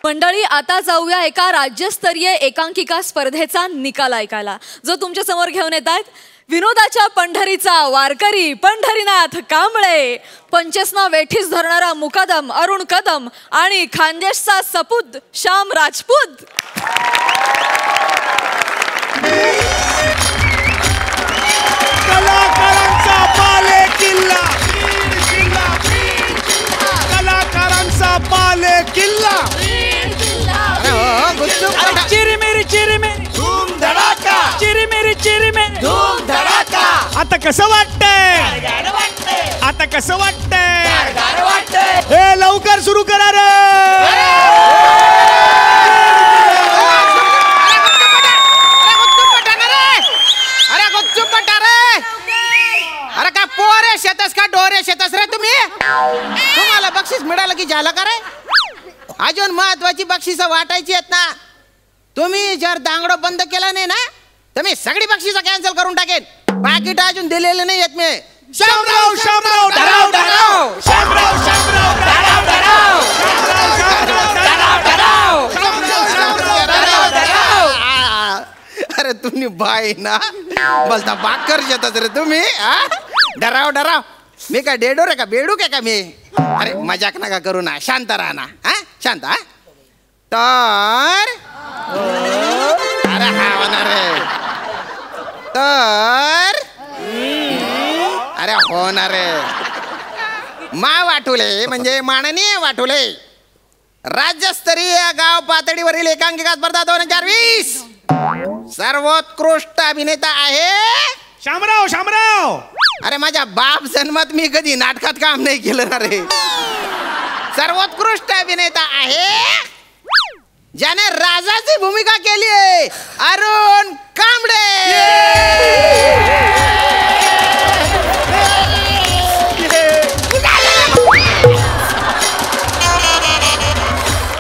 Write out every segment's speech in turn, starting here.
मंडळी, आता जाऊया एका राज्यस्तरीय एकांकिका स्पर्धेचा निकाल ऐकायला, जो तुमच्या समोर घेऊन येत आहेत विनोदाच्या पंढरीचा वारकरी पंढरीनाथ कांबळे, पंचेसना वेठीस धरणारा मुकादम अरुण कदम आणि खानदेशचा सपूत श्याम राजपूत. कलाकारांचा बाले किल्ला, कलाकारांचा बाले किल्ला. चिरी मेरी धूम धडाका, चिरी मेरी धूम धडाका. आता कसं वाटतंय? आता कसं वाटतंय? हे लवकर सुरू करा रे. अरे का पोरे शेतस का डोरे शेतस रे तुम्ही? तुम्हाला बक्षीस मिळालं की झालं का रे? अजून महत्वाची बक्षीस वाटायची आहेत ना. तुम्ही जर दांगडो बंद केला नाही ना तर मी सगळी बक्षीस कॅन्सल करून टाकेन. पाकिट अजून दिलेले नाही आहेत मी. शामराव शामराव डराव डराव, शामराव शामराव डराव डराव, अरे तुम्ही बाय ना बोलता बाकर शेतस रे तुम्ही. डराव डराव मी का डेडो रे का बेडू का मी? अरे मजाक नका करू ना, शांत राहा ना. शांत. तर अरे हा होणार रे. तर अरे होणार रे. वाटुले म्हणजे माननीय वाटुले राज्यस्तरीय गाव पातळीवरील एकांकिका स्पर्धा 2020 सर्वोत्कृष्ट अभिनेता आहे शामराव शामराव. अरे माझ्या बाप जन्मात मी कधी नाटकात काम नाही केलं ना रे. सर्वोत्कृष्ट अभिनेता आहे ज्याने राजाची भूमिका केली आहे, अरुण कांबळे.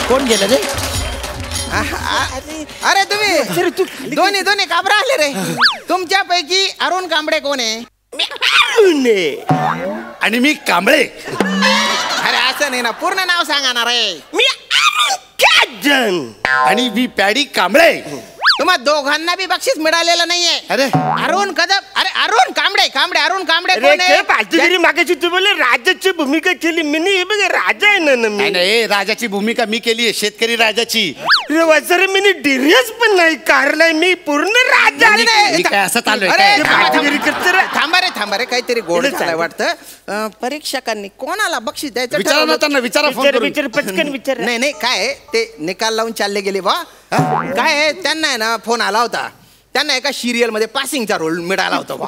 कोण गेलं रे? अरे तुम्ही दोन्ही काबरा आले रे. तुमच्यापैकी अरुण कांबळे कोण आहे? आणि मी कांबळे. अरे असं नाही ना, पूर्ण नाव सांगा ना रे. मी आणि मी पॅडी कांबळे. तुम्हा दोघांना बी बक्षीस मिळालेलं नाहीये. अरे अरुण कदम, अरे अरुण कांबळे अरुण कांबळे कोण आहे? पाचगिरी मागायची तू बोले राजाची भूमिका केली मी. बघ राजा आहे ना मी. नाही, राजाची भूमिका मी केली आहे, शेतकरी राजाची. सर मी डिरियस पण नाही कारलाय, मी पूर्ण राजा. मी काय असं चालू थांबा रे काहीतरी गोड झालंय वाटतं. परीक्षकांनी कोणाला बक्षीस द्यायचं विचारा ना त्यांना, विचारा पटकन विचार. नाही काय ते निकाल लावून चालले गेले बा. काय त्यांना आहे ना फोन आला होता. त्यांना एका सिरियल मध्ये पासिंगचा रोल मिळाला होता बा.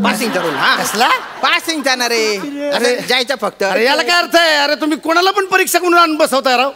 पासिंगचा रोल. कसला पासिंगचा ना रे. अरे जायचं फक्त. अरे याला काय अर्थ आहे? अरे तुम्ही कोणाला पण परीक्षक म्हणून आणून बसवताय राव.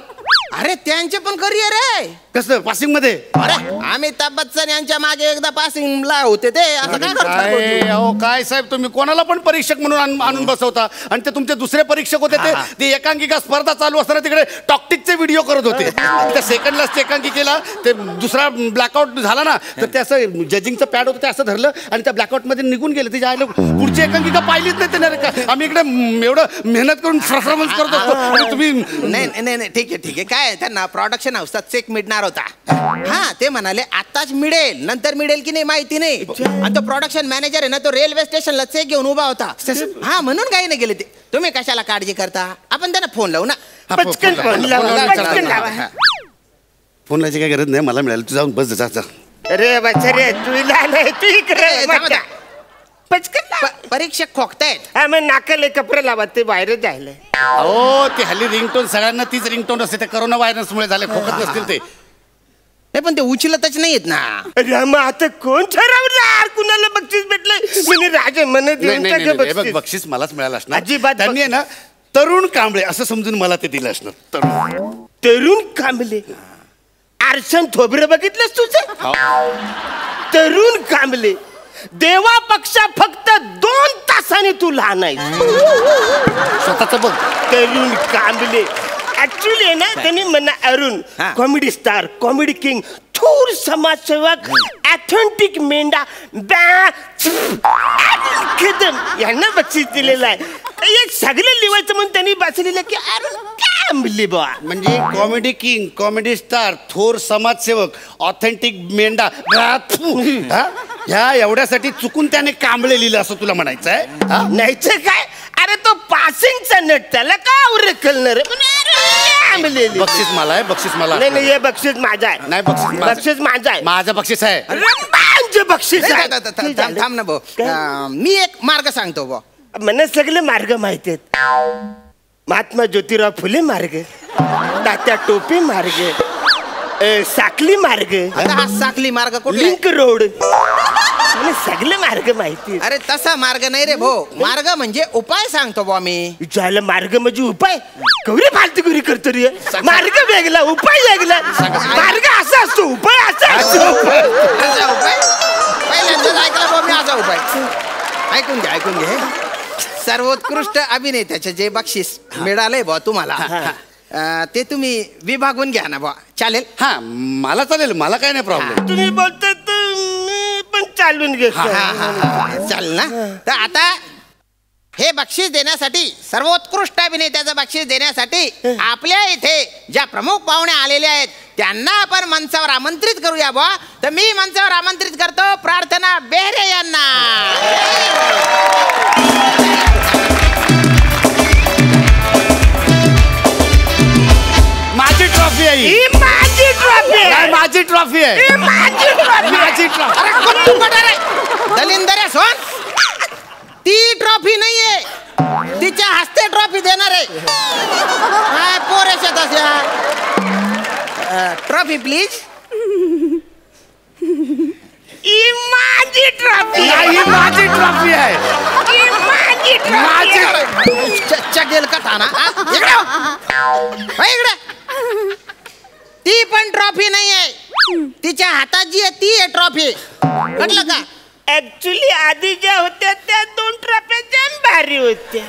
अरे त्यांचे पण करिअर आहे. कसं पासिंग मध्ये? अरे अमिताभ बच्चन यांच्या मागे एकदा पासिंगला होते ते. असं काय करतात? अहो काय साहेब, तुम्ही कोणाला पण परीक्षक म्हणून आणून बसवता. आणि ते तुमचे दुसरे परीक्षक होते ते एकांकिका स्पर्धा चालू असताना तिकडे टॉक्टिकचे व्हिडिओ करत होते. त्या सेकंडलाच ते एकांकिकेला ते दुसरा ब्लॅकआउट झाला ना, तर ते असं जजिंगचं पॅड होतं ते असं धरलं आणि त्या ब्लॅकआउट मध्ये निघून गेले. त्याच्या आईला पुढची एकांकिका पाहिलीच नाही त्याने. आम्ही इकडे एवढं मेहनत करून परफॉर्मन्स करत असतो आणि तुम्ही. नाही ठीक आहे काय. त्यांना प्रोडक्शन हाऊसचा चेक मिळणार होता. ते म्हणाले आताच मिळेल, नंतर मिळेल की नाही माहिती नाही. आणि तो प्रोडक्शन मॅनेजर आहे ना, तो रेल्वे स्टेशनला चेक घेऊन उभा होता. म्हणून काही नाही गेले ते. तुम्ही कशाला काळजी करता? आपण त्यांना फोन लावू ना. पटकन फोन लावा. फोन लावायची काय गरज नाही, मला मिळालं. तू जाऊन बस जा. अरे बच्चा तू इकडे परीक्षक खोकतायत. मग नाकाले कपडे लावा, ते बाहेर जायला. हो ते हल्ली रिंगटोन सगळ्यांना तीच रिंगटोन असते. ते करोना व्हायरस मुळे झाले, खोकत नसतील ते. नाही पण ते उचलतच नाहीत ना. मग आता कोण ठरवणार कुणाला बक्षीस भेटलंय? राजा म्हणत बक्षीस मलाच मिळालं असणार. अजिबात. त्यांनी आहे ना तरुण कांबळे असं समजून मला ते दिलं असणार. तरुण कांबळे. आरसन थोबरं बघितलंस तुझं? तरुण कांबळे देवापेक्षा फक्त 2 तासाने तू लहान आहे. स्वतःच बघ. तरुण कांबळे ऍक्च्युली आहे ना, त्यांनी म्हणा Arun comedy star, comedy king, थोर समाजसेवक, ऑथेंटिक मेंढा यांना बक्षीस दिलेलं आहे. एक सगळं लिवायचं म्हणून त्यांनी बसलेलं की अरुण आंबली बा. म्हणजे कॉमेडी किंग, कॉमेडी स्टार, थोर समाजसेवक, ऑथेंटिक मेंढा, ह्या एवढ्यासाठी चुकून त्याने कांबळे लिहिलं असं तुला म्हणायचं आहे? नाहीच काय. अरे तो पासिंगचा नट, त्याला का उरकलणार? बक्षीस मला आहे, बक्षीस मला. नाही नाही, हे बक्षीस माझा आहे. नाही, बक्षीस माझा आहे. माझं बक्षीस आहे. बक्षीस आहे. थांब ना भाऊ, मी एक मार्ग सांगतो भाऊ. मला सगळे मार्ग माहिती आहेत. महात्मा ज्योतिराव फुले मार्ग, तात्या टोपे मार्ग, साकली मार्ग, आता हा साखली मार्ग कुठला? लिंक रोड, मला सगळे मार्ग माहिती. अरे तसा मार्ग नाही रे भाऊ, मार्ग म्हणजे उपाय सांगतो भाऊ मी. झालं मार्ग म्हणजे उपाय? कवरी फालतुगिरी करतो रे. मार्ग वेगळा, उपाय वेगळा. मार्ग असा असतो, उपाय असा असतो. असा उपाय पहिल्यांदाच ऐकला भाऊ मी, असा उपाय. ऐकून घे. सर्वोत्कृष्ट अभिनेत्याचे जे बक्षीस मिळालंय भाऊ तुम्हाला, ते तुम्ही विभागून घ्या ना भाऊ, चालेल? हा, मला चालेल, मला काय नाही प्रॉब्लेम. तुम्ही बोलता पण चालून घे. चालेल ना. तर आता हे बक्षीस देण्यासाठी, सर्वोत्कृष्ट अभिनेत्याचं बक्षीस देण्यासाठी आपल्या इथे ज्या प्रमुख पाहुणे आलेले आहेत त्यांना आपण मंचावर आमंत्रित करूया बुवा. तर मी मंचावर आमंत्रित करतो प्रार्थना बेहरे यांना. माझी ट्रॉफी आहे ही. माझी ट्रॉफी आहे. माझी ट्रॉफी आहे. माझी ट्रॉफी. माझी ट्रॉफी. अरे कट्टू कटारे दलिंदरे सोन, ती ट्रॉफी नाहीये, तिच्या हस्ते ट्रॉफी देणार आहे. काय पोरेश तशा. Trophy please. ही माझी ट्रॉफी. ही माझी ट्रॉफी आहे. ही माझी ट्रॉफी. चगेल का थाना इकडे इकडे. ती पण ट्रॉफी नाहीये, तिच्या हातात जी आहे ती आहे ट्रॉफी. कळलं का? ऍक्च्युली आधी ज्या होत्या त्या 2 ट्रॉफ्या जाम भारी होत्या.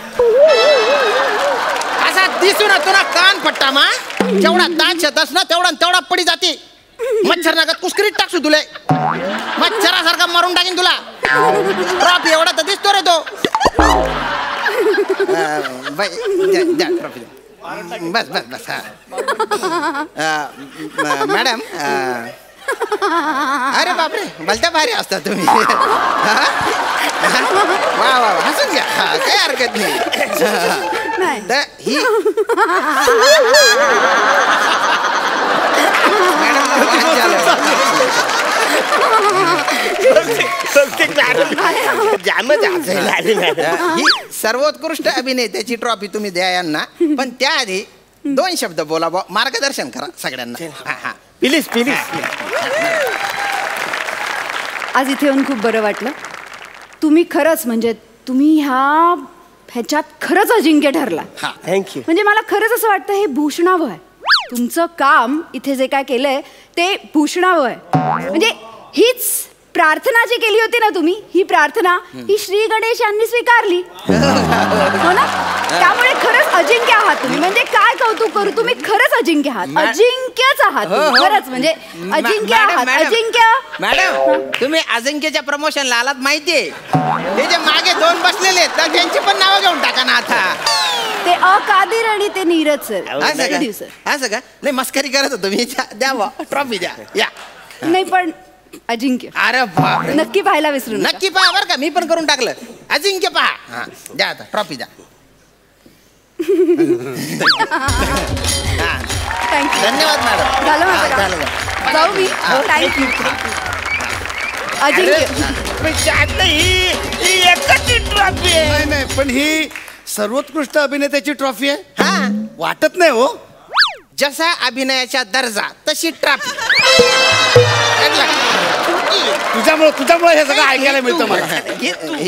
असा दिसू ना तुला कान पट्टा मा, जेवढा दात शेतस ना तेवढा पडी जाते. मच्छर नाकात कुस्करीत टाकसू तुला, मच्छरासारखा मारून टाकीन तुला. ट्रॉफी एवढा तर दिसतो रे तो. ट्रॉफी बस बस बस. मॅडम, अरे बापरे, भलत्या भारी असता तुम्ही. वा वा, हसून घ्या, काही हरकत नाही. तर ही ही सर्वोत्कृष्ट अभिनेत्याची ट्रॉफी तुम्ही द्या यांना, पण त्याआधी 2 शब्द बोला, मार्गदर्शन करा सगळ्यांना. Please please. आज इथे येऊन खूप बरं वाटलं. तुम्ही खरंच म्हणजे तुम्ही ह्याच्यात खरंच अजिंक्य ठरला. थँक्यू. म्हणजे मला खरंच असं वाटतं हे भूषणावं आहे. तुमचं काम इथे जे काय केलंय ते भूषणावं आहे. म्हणजे हीच प्रार्थना जी केली होती ना तुम्ही, ही प्रार्थना ही श्री गणेश यांनी स्वीकारली, हो ना? त्यामुळे खरंच अजिंक्य आहात तुम्ही. म्हणजे काय कौतुक करू, तुम्ही खरंच अजिंक्य आहात, अजिंक्यच आहात तुम्ही. खरंच म्हणजे अजिंक्य आहात, अजिंक्य. मॅडम, तुम्ही अजिंक्यच्या प्रमोशनला आलात माहितीये? ते जे मागे 2 बसलेले आहेत तर त्यांची पण नावं घेऊन टाका ना आता. ते अकादीर आणि ते नीरज सर. असं का? नाही, मस्करी करत होतो मी. द्या ट्रॉफी द्या. या. नाही पण अजिंक्य. अरे बाप, नक्की पाहायला विसरू नका. नक्की पहा बरं का, मी पण करून टाकलं. अजिंक्य पहा. द्या आता ट्रॉफी द्या. थँक्यू. धन्यवाद मॅडम. झालं माझं काम. जाऊ मी. थँक्यू. अजिंक्य. ही एकच ट्रॉफी आहे. नाही, पण ही सर्वोत्कृष्ट अभिनेत्याची ट्रॉफी आहे. हा, वाटत नाही हो. जसा अभिनयाचा दर्जा तशी ट्रॉफी. तुझ्यामुळे हे सगळं ऐकायला मिळतं मला.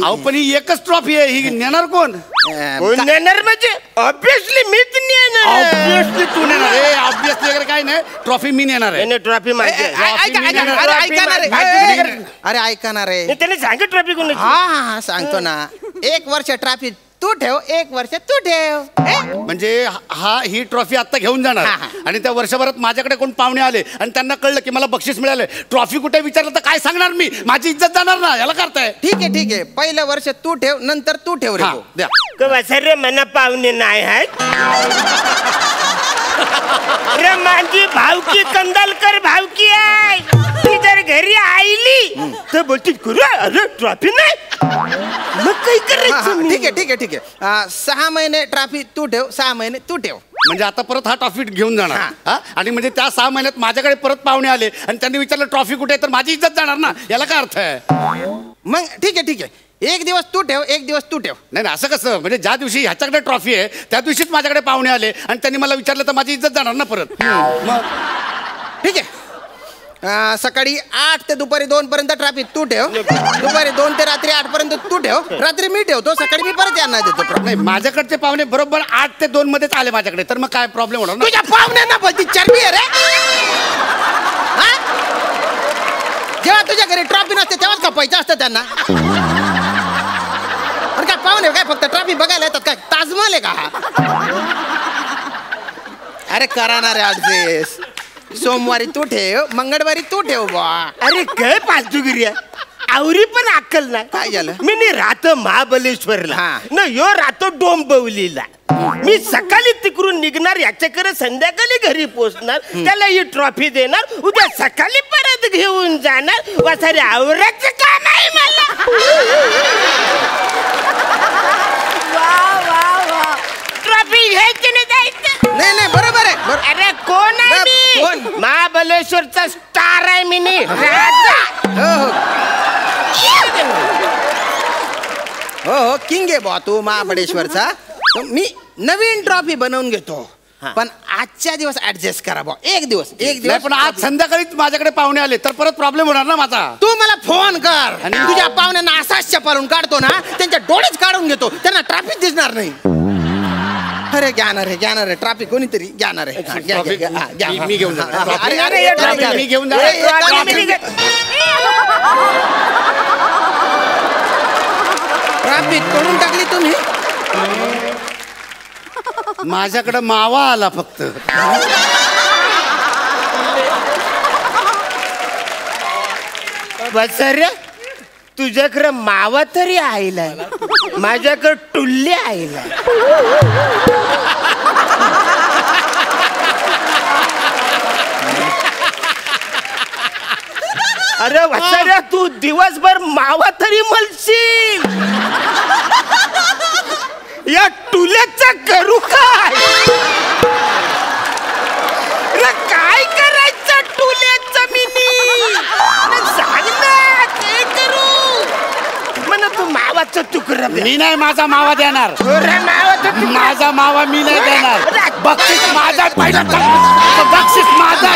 अहो, पण ही एकच ट्रॉफी आहे, ही नेणार कोण? नेणार म्हणजे ऑब्विसली मीच नेणार. ऑब्विसली तू नेणार आहे. ऑब्विसली वगैरे काय नाही, ट्रॉफी मी नेणार आहे. ट्रॉफी माझी. अरे ऐका ना रे, त्याने सांग ट्रॉफी कोण. हा सांगतो ना. 1 वर्ष ट्रॉफी तू ठेव, 1 वर्ष तू ठेव. म्हणजे ही ट्रॉफी आता घेऊन जाणार आणि त्या वर्षभरात माझ्याकडे कोण पाहुणे आले आणि त्यांना कळलं की मला बक्षीस मिळाले, ट्रॉफी कुठे विचारलं तर काय सांगणार मी? माझी इज्जत जाणार ना. याला करताय? ठीक आहे. पहिलं वर्ष तू ठेव, नंतर तू ठेव रे. द्या. सर मना पाहुणे नाही आहेत. अरे माझी भावकी कंदालकर भावकी आहे. ती जर घरी आईली तर बोलती अरे ट्रॉफी नाही. मग काही करायचं. ठीक आहे 6 महिने ट्रॉफी तू ठेव, 6 महिने तू ठेव. म्हणजे आता परत हा ट्रॉफी घेऊन जाणार हा? आणि म्हणजे त्या 6 महिन्यात माझ्याकडे परत पाहुणे आले आणि त्यांनी विचारलं ट्रॉफी कुठे आहे, तर माझी इज्जत जाणार ना. याला काय अर्थ आहे? मग ठीक आहे 1 दिवस तू ठेव, 1 दिवस तू ठेव. नाही असं कसं? म्हणजे ज्या दिवशी ह्याच्याकडे ट्रॉफी आहे त्या दिवशीच माझ्याकडे पाहुणे आले आणि त्यांनी मला विचारलं तर माझी इज्जत जाणार ना परत. मग ठीक आहे. सकाळी 8 ते दुपारी 2 पर्यंत ट्रॅफिक तू ठेव, दुपारी 2 ते रात्री 8 पर्यंत तू ठेव, रात्री मी ठेवतो, सकाळी मी परत यांना देतो. नाही माझ्याकडचे पाहुणे बरोबर 8 ते 2 मध्येच आले माझ्याकडे, तर मग काय प्रॉब्लेम होणार ना? तुझ्या पाहुण्यांना बोलती चरबी आहे रे. जेव्हा तुझ्या घरी ट्रॉफी नसते तेव्हाच कपायचं असतं त्यांना. काय पाहुणे काय फक्त ट्रॉफी बघायला येतात काय? ताजमहल आहे का हा? अरे करा रे ऍडजस्ट. सोमवारी तू ठेव, मंगळवारी तू ठेव बा. अरे काय फालतूगिरी आहे. आवरी पण अक्कल नाही. काय झालं? मी राहतो महाबलेश्वरला न यो राहतो डोंबिवलीला. मी सकाळी तिकडून निघणार, याच्याकडे संध्याकाळी घरी पोहोचणार, त्याला ही ट्रॉफी देणार, उद्या सकाळी परत घेऊन जाणार. वासारे आवराचं काम आहे मला. ट्रॉफी घ्यायची नाही जायचं. नाही बरोबर आहे. अरे कोण आहे मी? महाबलेश्वरचा स्टार आहे मी, राजा. हो किंग आहे बा तू महाबळेश्वरचा. मी नवीन ट्रॉफी बनवून घेतो, पण आजच्या दिवस ऍडजस्ट करा बा. एक दिवस. पण आज संध्याकाळीच माझ्याकडे पाहुणे आले तर परत प्रॉब्लेम होणार ना माझा. तू मला फोन कर आणि तुझ्या पाहुण्यांना असाच चपालून काढतो ना, त्यांच्या डोळेच काढून घेतो, त्यांना ट्रॅफिक दिसणार नाही. अरे जाणार आहे ट्रॅफिक कोणीतरी जाणार आहे. मी घेऊन जाणार. अरे मी घेऊन जाणार. ट्रॅफिक तोडून टाकली तुम्ही. माझ्याकडे मावा आला फक्त. बसऱ्या तुझ्याकडे मावा तरी आईला, माझ्याकडे टुल्ले आईला. अरे वसऱ्या तू दिवसभर मावा तरी मलशील, या टुल्याचं करू काय? काय करायचं टुल्याचं मिनी? सांग ना काय करू? म्हणा तू मावाचं तुकडं. मी नाही माझा मावा देणार. माझा मावा मी नाही देणार. बक्षीस माझा, पहिला बक्षीस माझा.